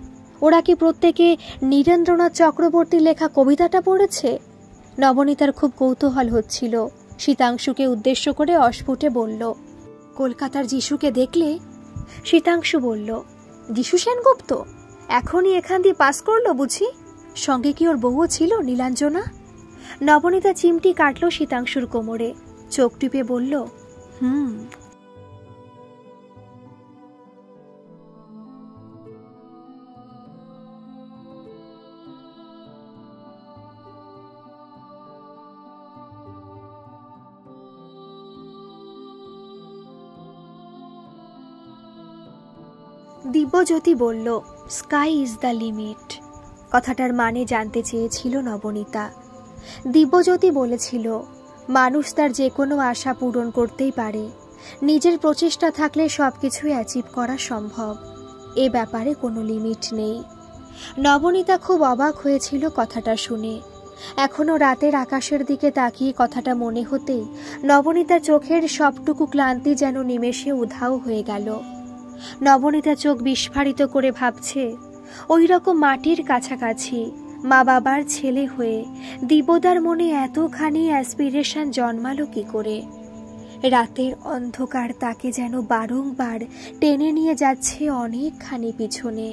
ওরা কি প্রত্যেকে নীরেন্দ্রনাথ চক্রবর্তীর লেখা কবিতাটা পড়েছে? নবনীতার খুব কৌতূহল হচ্ছিল। শীতাংশুকে উদ্দেশ্য করে অস্ফুটে বলল, কলকাতার যিশুকে দেখলে? শীতাংশু বলল, যিশু সেনগুপ্ত এখনই এখান দিয়ে পাস করলো বুঝি? সঙ্গে কি ওর বউও ছিল, নীলাঞ্জনা? নবনীতা চিমটি কাটল শীতাংশুর কোমরে, চোখ টিপে বলল, দিব্যজ্যোতি বলল, স্কাই ইজ দ্য লিমিট। কথাটার মানে জানতে চেয়েছিল নবনীতা। দিব্যজ্যোতি বলেছিল, মানুষ তার যে কোনো আশা পূরণ করতেই পারে, নিজের প্রচেষ্টা থাকলে সবকিছুই অ্যাচিভ করা সম্ভব, এ ব্যাপারে কোনো লিমিট নেই। নবনীতা খুব অবাক হয়েছিল কথাটা শুনে। এখনো রাতের আকাশের দিকে তাকিয়ে কথাটা মনে হতেই নবনীতার চোখের সবটুকু ক্লান্তি যেন নিমেষে উধাও হয়ে গেল। নবনীতা চোখ বিস্ফারিত করে ভাবছে, ওই রকম মাটির কাছাকাছি মা বাবার ছেলে হয়ে দিব্যদার মনে এতখানি অ্যাসপিরেশন জন্মালো কি করে? রাতের অন্ধকার তাকে যেন বারংবার টেনে নিয়ে যাচ্ছে অনেকখানি পিছনে।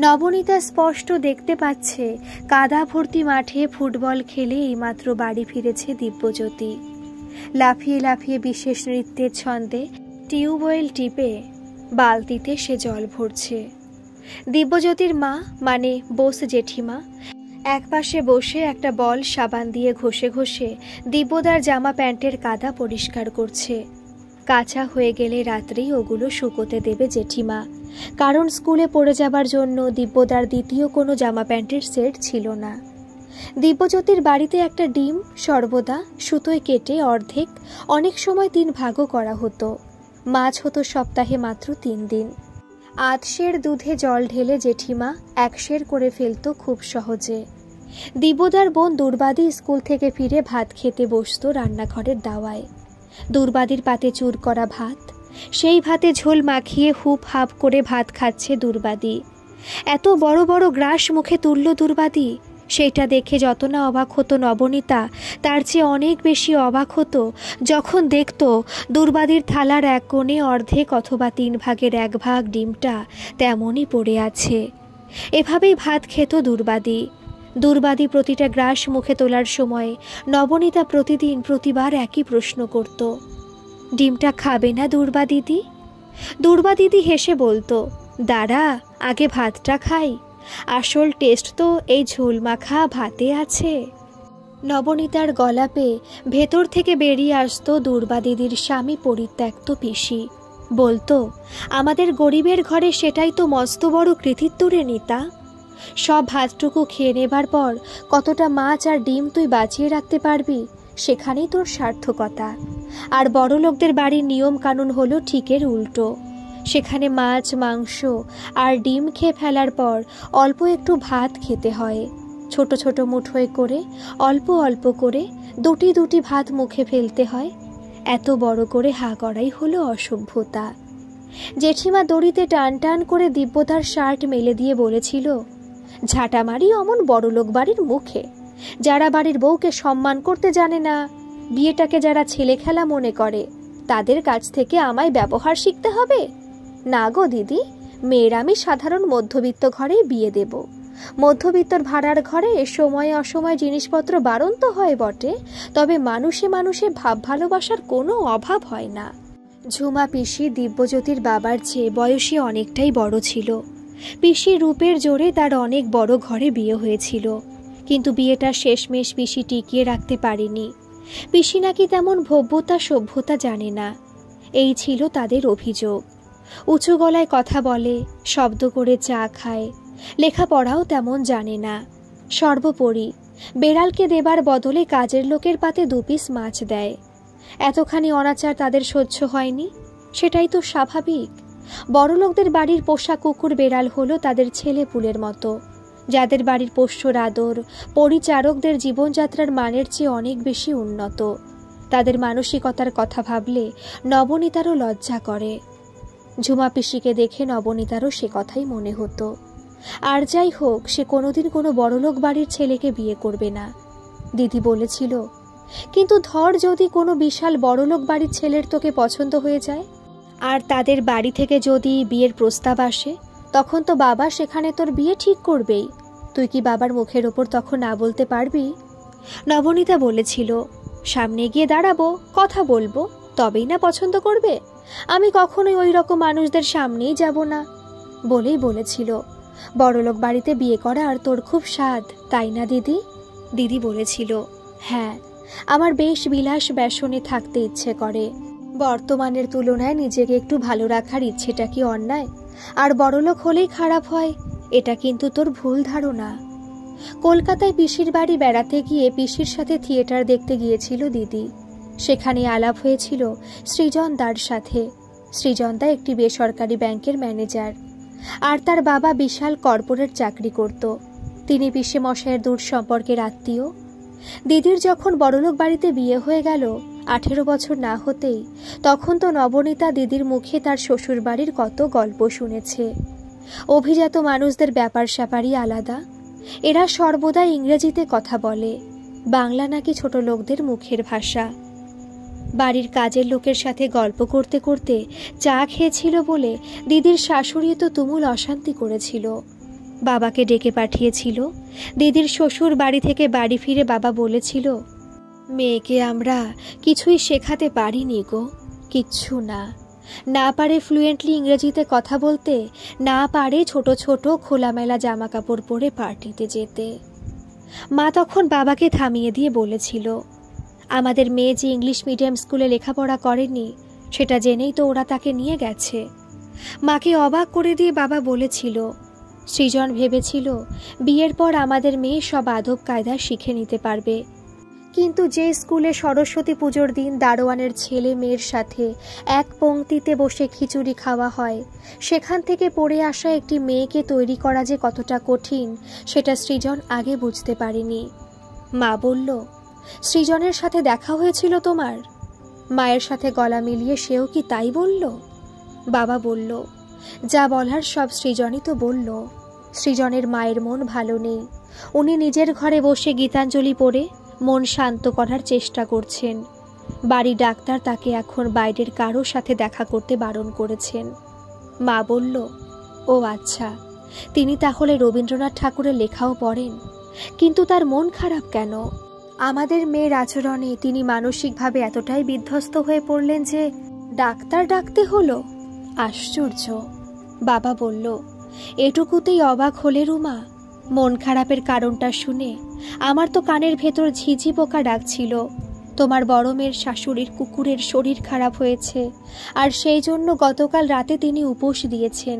নবনীতা স্পষ্ট দেখতে পাচ্ছে কাদা ভর্তি মাঠে ফুটবল খেলে এইমাত্র বাড়ি ফিরেছে দিব্যজ্যোতি। লাফিয়ে লাফিয়ে বিশেষ নৃত্যের ছন্দে টিউবওয়েল টিপে বালতিতে সে জল ভরছে। দিব্যজ্যোতির মা মানে বোস জেঠিমা একপাশে বসে একটা বল সাবান দিয়ে ঘষে ঘষে দিব্যদার জামা প্যান্টের কাদা পরিষ্কার করছে। কাঁচা হয়ে গেলে রাত্রেই ওগুলো শুকোতে দেবে জেঠিমা, কারণ স্কুলে পড়ে যাবার জন্য দিব্যদার দ্বিতীয় কোনো জামা প্যান্টের সেট ছিল না। দিব্যজ্যোতির বাড়িতে একটা ডিম সর্বদা সুতোয় কেটে অর্ধেক, অনেক সময় 3 ভাগও করা হতো। মাছ হতো সপ্তাহে মাত্র 3 দিন। আধশের দুধে জল ঢেলে জেঠিমা 1 সের করে ফেলত খুব সহজে। দিব্যদার বোন দুর্বাদি স্কুল থেকে ফিরে ভাত খেতে বসত রান্নাঘরের দাওয়ায়। দুর্বাদির পাতে চুর করা ভাত, সেই ভাতে ঝোল মাখিয়ে হুপ হাপ করে ভাত খাচ্ছে দুর্বাদি। এত বড় বড় গ্রাস মুখে তুলল দুর্বাদি। সেইটা দেখে যত না অবাক হতো নবনীতা, তার চেয়ে অনেক বেশি অবাক হতো যখন দেখত দুর্বাদির থালার এক কোণে অর্ধেক অথবা 3 ভাগের 1 ভাগ ডিমটা তেমনই পড়ে আছে। এভাবেই ভাত খেত দুর্বাদি। দুর্বাদি প্রতিটা গ্রাস মুখে তোলার সময় নবনীতা প্রতিবার একই প্রশ্ন করত, ডিমটা খাবে না দুর্বাদিদি? দুর্বাদিদি হেসে বলতো, দাঁড়া, আগে ভাতটা খাই, আসল টেস্ট তো এই ঝোল মাখা ভাতে আছে। নবনীতার গলা পেয়ে ভেতর থেকে বেরিয়ে আসতো দুর্বাদিদির স্বামী পরিত্যক্ত পিসি। বলতো, আমাদের গরিবের ঘরে সেটাই তো মস্ত বড় কৃতিত্ব রে নিতা। সব ভাতটুকু খেয়ে নেবার পর কতটা মাছ আর ডিম তুই বাঁচিয়ে রাখতে পারবি, সেখানেই তোর সার্থকতা। আর বড় লোকদের বাড়ির নিয়ম কানুন হলো ঠিকের উল্টো। সেখানে মাছ মাংস আর ডিম খেয়ে ফেলার পর অল্প একটু ভাত খেতে হয়। ছোট ছোট মুঠোয় করে অল্প অল্প করে দুটি ভাত মুখে ফেলতে হয়। এত বড় করে হা করাই হলো অসভ্যতা। জেঠিমা দড়িতে টান টান করে দিব্যদার শার্ট মেলে দিয়ে বলেছিল, ঝাঁটামারি অমন বড়লোক বাড়ির মুখে। যারা বাড়ির বউকে সম্মান করতে জানে না, বিয়েটাকে যারা ছেলে খেলা মনে করে, তাদের কাছ থেকে আমায় ব্যবহার শিখতে হবে? না গো দিদি, মেয়ের আমি সাধারণ মধ্যবিত্ত ঘরেই বিয়ে দেব। মধ্যবিত্তর ভাড়ার ঘরে সময়ে অসময়ে জিনিসপত্র বারণ তো হয় বটে, তবে মানুষে মানুষে ভাব ভালোবাসার কোনো অভাব হয় না। ঝুমা পিসি দিব্যজ্যোতির বাবার চেয়ে বয়সে অনেকটাই বড় ছিল। পিসি রূপের জোরে তার অনেক বড় ঘরে বিয়ে হয়েছিল, কিন্তু বিয়েটা শেষমেশ পিসি টিকিয়ে রাখতে পারেনি। পিসি নাকি তেমন ভব্যতা সভ্যতা জানে না, এই ছিল তাদের অভিযোগ। উঁচু গলায় কথা বলে, শব্দ করে চা খায়, লেখাপড়াও তেমন জানে না। সর্বোপরি বেড়ালকে দেবার বদলে কাজের লোকের পাতে 2 পিস মাছ দেয়। এতখানি অনাচার তাদের সহ্য হয়নি, সেটাই তো স্বাভাবিক। বড়লোকদের বাড়ির পোষা কুকুর বেড়াল হলো তাদের ছেলে পুলের মতো, যাদের বাড়ির পোষ্যর আদর পরিচারকদের জীবনযাত্রার মানের চেয়ে অনেক বেশি উন্নত। তাদের মানসিকতার কথা ভাবলে নবনীতারও লজ্জা করে। ঝুমা পিসিকে দেখে নবনীতারও সে কথাই মনে হতো। আর যাই হোক, সে কোনোদিন কোনো বড়লোক বাড়ির ছেলেকে বিয়ে করবে না। দিদি বলেছিল, কিন্তু ধর যদি কোনো বিশাল বড়লোক বাড়ির ছেলের তোকে পছন্দ হয়ে যায়, আর তাদের বাড়ি থেকে যদি বিয়ের প্রস্তাব আসে, তখন তো বাবা সেখানে তোর বিয়ে ঠিক করবেই। তুই কি বাবার মুখের ওপর তখন না বলতে পারবি? নবনীতা বলেছিল, সামনে গিয়ে দাঁড়াবো, কথা বলবো, তবেই না পছন্দ করবে। আমি কখনোই ওই রকম মানুষদের সামনেই যাব না। বলেই বলেছিল, বড়লোক বাড়িতে বিয়ে করা আর তোর খুব স্বাদ, তাই না দিদি? দিদি বলেছিল, হ্যাঁ, আমার বেশ বিলাস ব্যসনে থাকতে ইচ্ছে করে। বর্তমানের তুলনায় নিজেকে একটু ভালো রাখার ইচ্ছেটা কি অন্যায়? আর বড়লোক হলেই খারাপ হয়, এটা কিন্তু তোর ভুল ধারণা। কলকাতায় পিসির বাড়ি বেড়াতে গিয়ে পিসির সাথে থিয়েটার দেখতে গিয়েছিল দিদি। সেখানে আলাপ হয়েছিল সৃজন দার সাথে। সৃজন দা একটি বেসরকারি ব্যাংকের ম্যানেজার, আর তার বাবা বিশাল কর্পোরেট চাকরি করত। তিনি পিসে মশাইয়ের দূর সম্পর্কের আত্মীয়। দিদির যখন বড়লোক বাড়িতে বিয়ে হয়ে গেল, 18 বছর না হতেই, তখন তো নবনীতা দিদির মুখে তার শ্বশুর বাড়ির কত গল্প শুনেছে। অভিজাত মানুষদের ব্যাপার স্যাপারই আলাদা। এরা সর্বদা ইংরেজিতে কথা বলে, বাংলা নাকি ছোট লোকদের মুখের ভাষা। বাড়ির কাজের লোকের সাথে গল্প করতে করতে চা খেয়েছিল বলে দিদির শাশুড়ি তো তুমুল অশান্তি করেছিল। বাবাকে ডেকে পাঠিয়েছিল। দিদির শ্বশুর বাড়ি থেকে বাড়ি ফিরে বাবা বলেছিল, মেয়েকে আমরা কিছুই শেখাতে পারিনি গো, কিচ্ছু না। না পারে ফ্লুয়েন্টলি ইংরেজিতে কথা বলতে, না পারে ছোট ছোট খোলামেলা জামা কাপড় পরে পার্টিতে যেতে। মা তখন বাবাকে থামিয়ে দিয়ে বলেছিল, আমাদের মেয়ে যে ইংলিশ মিডিয়াম স্কুলে লেখাপড়া করেনি, সেটা জেনেই তো ওরা তাকে নিয়ে গেছে। মাকে অবাক করে দিয়ে বাবা বলেছিল, সৃজন ভেবেছিল বিয়ের পর আমাদের মেয়ে সব আদব কায়দা শিখে নিতে পারবে, কিন্তু যে স্কুলে সরস্বতী পুজোর দিন দারোয়ানের ছেলে মেয়ের সাথে এক পংক্তিতে বসে খিচুড়ি খাওয়া হয়, সেখান থেকে পড়ে আসা একটি মেয়েকে তৈরি করা যে কতটা কঠিন সেটা সৃজন আগে বুঝতে পারেনি। মা বলল, সৃজনের সাথে দেখা হয়েছিল তোমার? মায়ের সাথে গলা মিলিয়ে সেও কি তাই বলল? বাবা বলল, যা বলার সব সৃজনই তো বলল। সৃজনের মায়ের মন ভালো নেই। উনি নিজের ঘরে বসে গীতাঞ্জলি পড়ে মন শান্ত করার চেষ্টা করছেন। বাড়ি ডাক্তার তাকে এখন বাইরের কারোর সাথে দেখা করতে বারণ করেছেন। মা বলল, ও আচ্ছা, তিনি তাহলে রবীন্দ্রনাথ ঠাকুরের লেখাও পড়েন, কিন্তু তার মন খারাপ কেন? আমাদের মেয়ের আচরণে তিনি মানসিকভাবে এতটাই বিধ্বস্ত হয়ে পড়লেন যে ডাক্তার ডাকতে হলো। আশ্চর্য। বাবা বলল, এটুকুতেই অবাক হলে রুমা? মন খারাপের কারণটা শুনে আমার তো কানের ভেতর ঝিঝি পোকা ডাকছিল। তোমার বড় মেয়ের শাশুড়ির কুকুরের শরীর খারাপ হয়েছে, আর সেই জন্য গতকাল রাতে তিনি উপোস দিয়েছেন।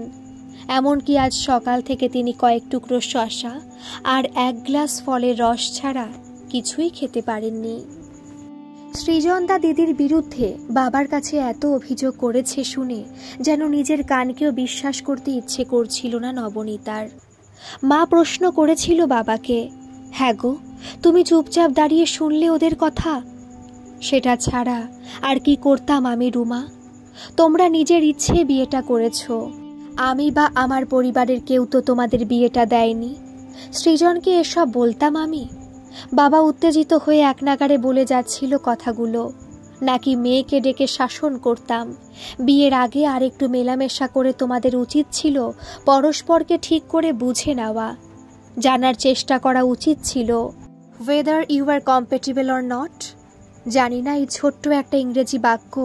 এমনকি আজ সকাল থেকে তিনি কয়েক টুকরো শসা আর এক গ্লাস ফলের রস ছাড়া কিছুই খেতে পারেননি। সৃজনদা দিদির বিরুদ্ধে বাবার কাছে এত অভিযোগ করেছে শুনে যেন নিজের কানকেও বিশ্বাস করতে ইচ্ছে করছিল না নবনীতার। মা প্রশ্ন করেছিল বাবাকে, হ্যাঁ গো, তুমি চুপচাপ দাঁড়িয়ে শুনলে ওদের কথা? সেটা ছাড়া আর কি করতাম আমি রুমা? তোমরা নিজের ইচ্ছে বিয়েটা করেছ, আমি বা আমার পরিবারের কেউ তো তোমাদের বিয়েটা দেয়নি। সৃজনকে এসব বলতাম আমি? বাবা উত্তেজিত হয়ে এক নাগাড়ে বলে যাচ্ছিল কথাগুলো। নাকি মেয়েকে ডেকে শাসন করতাম? বিয়ের আগে আর একটু মেলামেশা করে তোমাদের উচিত ছিল পরস্পরকে ঠিক করে বুঝে নেওয়া, জানার চেষ্টা করা উচিত ছিল whether you are compatible or not। জানি না এই ছোট্ট একটা ইংরেজি বাক্য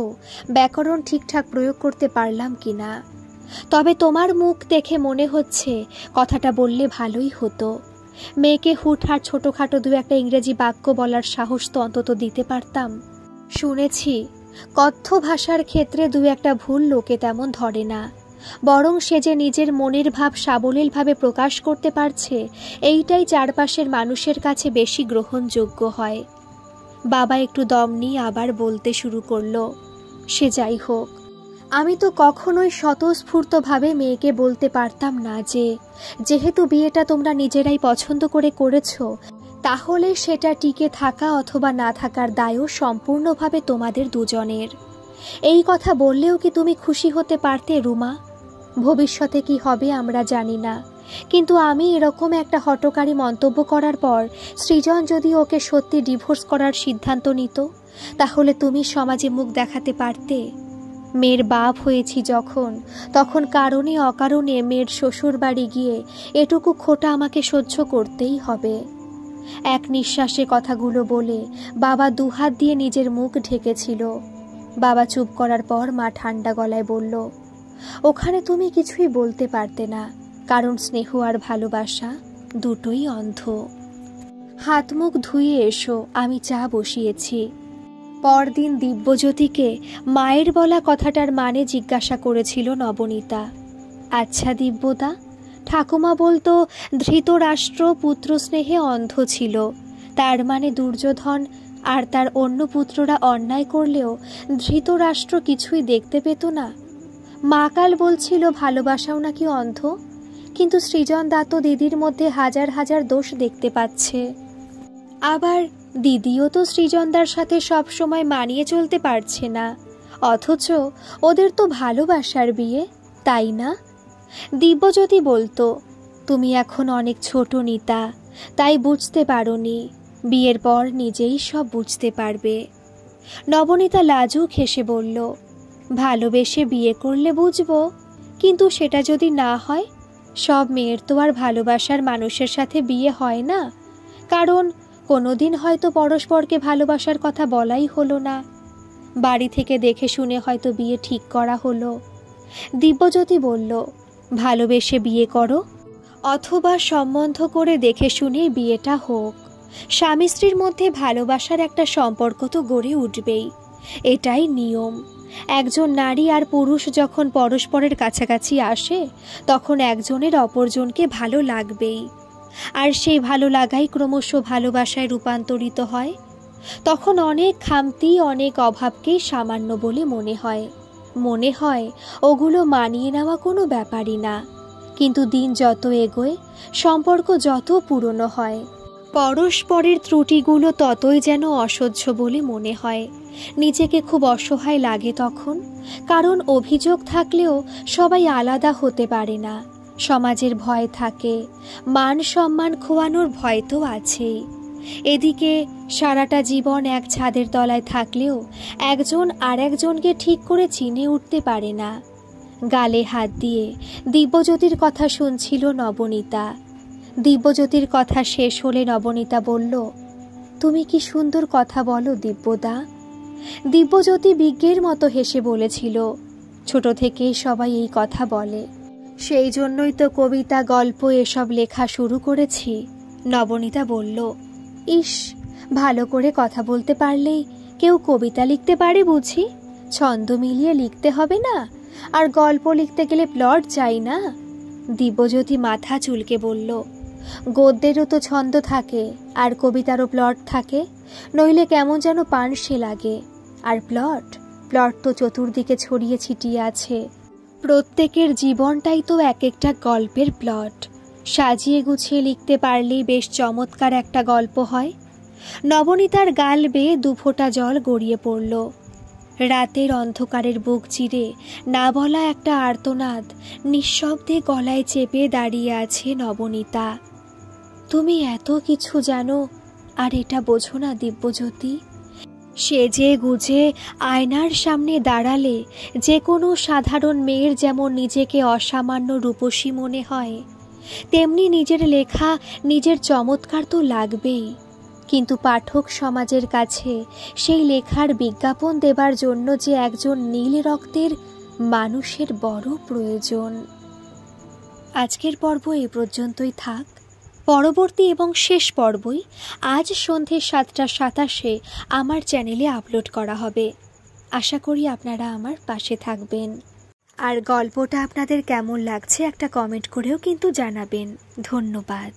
ব্যাকরণ ঠিকঠাক প্রয়োগ করতে পারলাম কিনা, তবে তোমার মুখ দেখে মনে হচ্ছে কথাটা বললে ভালোই হতো। মেয়েকে হুটহাট ছোটোখাটো দু একটা ইংরেজি বাক্য বলার সাহস তো অন্তত দিতে পারতাম। শুনেছি কথ্য ভাষার ক্ষেত্রে দু একটা ভুল লোকে তেমন ধরে না, বরং সে যে নিজের মনের ভাব সাবলীলভাবে প্রকাশ করতে পারছে এইটাই চারপাশের মানুষের কাছে বেশি গ্রহণযোগ্য হয়। বাবা একটু দম নিয়ে আবার বলতে শুরু করলো, সে যাই হোক, আমি তো কখনোই স্বতঃস্ফূর্তভাবে মেয়েকে বলতে পারতাম না যে যেহেতু বিয়েটা তোমরা নিজেরাই পছন্দ করে করেছো, তাহলে সেটা টিকে থাকা অথবা না থাকার দায়ও সম্পূর্ণভাবে তোমাদের দুজনের। এই কথা বললেও কি তুমি খুশি হতে পারতে রুমা? ভবিষ্যতে কি হবে আমরা জানি না, কিন্তু আমি এরকম একটা হঠকারী মন্তব্য করার পর সৃজন যদি ওকে সত্যি ডিভোর্স করার সিদ্ধান্ত নিত, তাহলে তুমি সমাজে মুখ দেখাতে পারতে? মেয়ের বাপ হয়েছি যখন, তখন কারণে অকারণে মেয়ের শ্বশুর বাড়ি গিয়ে এটুকু খোটা আমাকে সহ্য করতেই হবে। এক নিঃশ্বাসে কথাগুলো বলে বাবা দুহাত দিয়ে নিজের মুখ ঢেকেছিল। বাবা চুপ করার পর মা ঠান্ডা গলায় বলল, ওখানে তুমি কিছুই বলতে পারতে না, কারণ স্নেহ আর ভালোবাসা দুটোই অন্ধ। হাত মুখ ধুয়ে এসো, আমি চা বসিয়েছি। পরদিন দিব্যজ্যোতিকে মায়ের বলা কথাটার মানে জিজ্ঞাসা করেছিল নবনীতা। আচ্ছা দিব্যদা, ঠাকুমা বলতো ধৃতরাষ্ট্র পুত্র স্নেহে অন্ধ ছিল, তার মানে দুর্যোধন আর তার অন্য পুত্ররা অন্যায় করলেও ধৃতরাষ্ট্র কিছুই দেখতে পেত না। মা কাল বলছিল ভালোবাসাও নাকি অন্ধ, কিন্তু সৃজন দা তো দিদির মধ্যে হাজার হাজার দোষ দেখতে পাচ্ছে। আবার দিদিও তো সৃজনদার সাথে সব সময় মানিয়ে চলতে পারছে না, অথচ ওদের তো ভালোবাসার বিয়ে, তাই না? দিব্যজ্যোতি বলতো, তুমি এখন অনেক ছোট নিতা, তাই বুঝতে পারোনি, বিয়ের পর নিজেই সব বুঝতে পারবে। নবনীতা লাজুক হেসে বলল, ভালোবেসে বিয়ে করলে বুঝবো, কিন্তু সেটা যদি না হয়? সব মেয়ের তো আর ভালোবাসার মানুষের সাথে বিয়ে হয় না, কারণ কোনোদিন হয়তো পরস্পরকে ভালোবাসার কথা বলাই হলো না, বাড়ি থেকে দেখে শুনে হয়তো বিয়ে ঠিক করা হলো। দিব্যজ্যোতি বলল, ভালোবেসে বিয়ে করো, অথবা সম্বন্ধ করে দেখে শুনে বিয়েটা হোক। স্বামী স্ত্রীর মধ্যে ভালোবাসার একটা সম্পর্ক তো গড়ে উঠবেই, এটাই নিয়ম। একজন নারী আর পুরুষ যখন পরস্পরের কাছাকাছি আসে, তখন একজনের অপরজনকে ভালো লাগবেই, আর সেই ভালো লাগাই ক্রমশ ভালোবাসায় রূপান্তরিত হয়। তখন অনেক খামতি, অনেক অভাবকেই সামান্য বলে মনে হয় ওগুলো মানিয়ে নেওয়া কোনো ব্যাপারই না। কিন্তু দিন যত এগোয়, সম্পর্ক যত পুরনো হয়, পরস্পরের ত্রুটিগুলো ততই যেন অসহ্য বলে মনে হয়। নিজেকে খুব অসহায় লাগে তখন, কারণ অভিযোগ থাকলেও সবাই আলাদা হতে পারে না। সমাজের ভয় থাকে, মান সম্মান খোয়ানোর ভয় তো আছেই। এদিকে সারাটা জীবন এক ছাদের তলায় থাকলেও একজন আর একজনকে ঠিক করে চিনে উঠতে পারে না। গালে হাত দিয়ে দিব্যজ্যোতির কথা শুনছিল নবনীতা। দিব্যজ্যোতির কথা শেষ হলে নবনীতা বলল, তুমি কি সুন্দর কথা বলো দিব্যদা। দিব্যজ্যোতি বিজ্ঞের মতো হেসে বলেছিল, ছোট থেকে সবাই এই কথা বলে, সেই জন্যই তো কবিতা, গল্প এসব লেখা শুরু করেছি। নবনীতা বলল, ইস, ভালো করে কথা বলতে পারলেই কেউ কবিতা লিখতে পারে বুঝি? ছন্দ মিলিয়ে লিখতে হবে না? আর গল্প লিখতে গেলে প্লট চাই না? দিব্যজ্যোতি মাথা চুলকে বলল, গদ্যেরও তো ছন্দ থাকে, আর কবিতারও প্লট থাকে, নইলে কেমন যেন পানসে লাগে। আর প্লট তো চতুর্দিকে ছড়িয়ে ছিটিয়ে আছে। প্রত্যেকের জীবনটাই তো এক একটা গল্পের প্লট। সাজিয়ে গুছিয়ে লিখতে পারলেই বেশ চমৎকার একটা গল্প হয়। নবনীতার গাল বেয়ে দুফোঁটা জল গড়িয়ে পড়ল। রাতের অন্ধকারের বুক চিরে না বলা একটা আর্তনাদ নিঃশব্দে গলায় চেপে দাঁড়িয়ে আছে নবনীতা। তুমি এত কিছু জানো, আর এটা বোঝো না দিব্যজ্যোতি? সেজে গুজে আয়নার সামনে দাঁড়ালে যে কোনো সাধারণ মেয়ের যেমন নিজেকে অসামান্য রূপসী মনে হয়, তেমনি নিজের লেখা, নিজের চমৎকার তো লাগবেই। কিন্তু পাঠক সমাজের কাছে সেই লেখার বিজ্ঞাপন দেবার জন্য যে একজন নীল রক্তের মানুষের বড় প্রয়োজন। আজকের পর্ব এই পর্যন্তই থাক। পরবর্তী এবং শেষ পর্বই আজ সন্ধে 7:27 আমার চ্যানেলে আপলোড করা হবে। আশা করি আপনারা আমার পাশে থাকবেন। আর গল্পটা আপনাদের কেমন লাগছে একটা কমেন্ট করেও কিন্তু জানাবেন। ধন্যবাদ।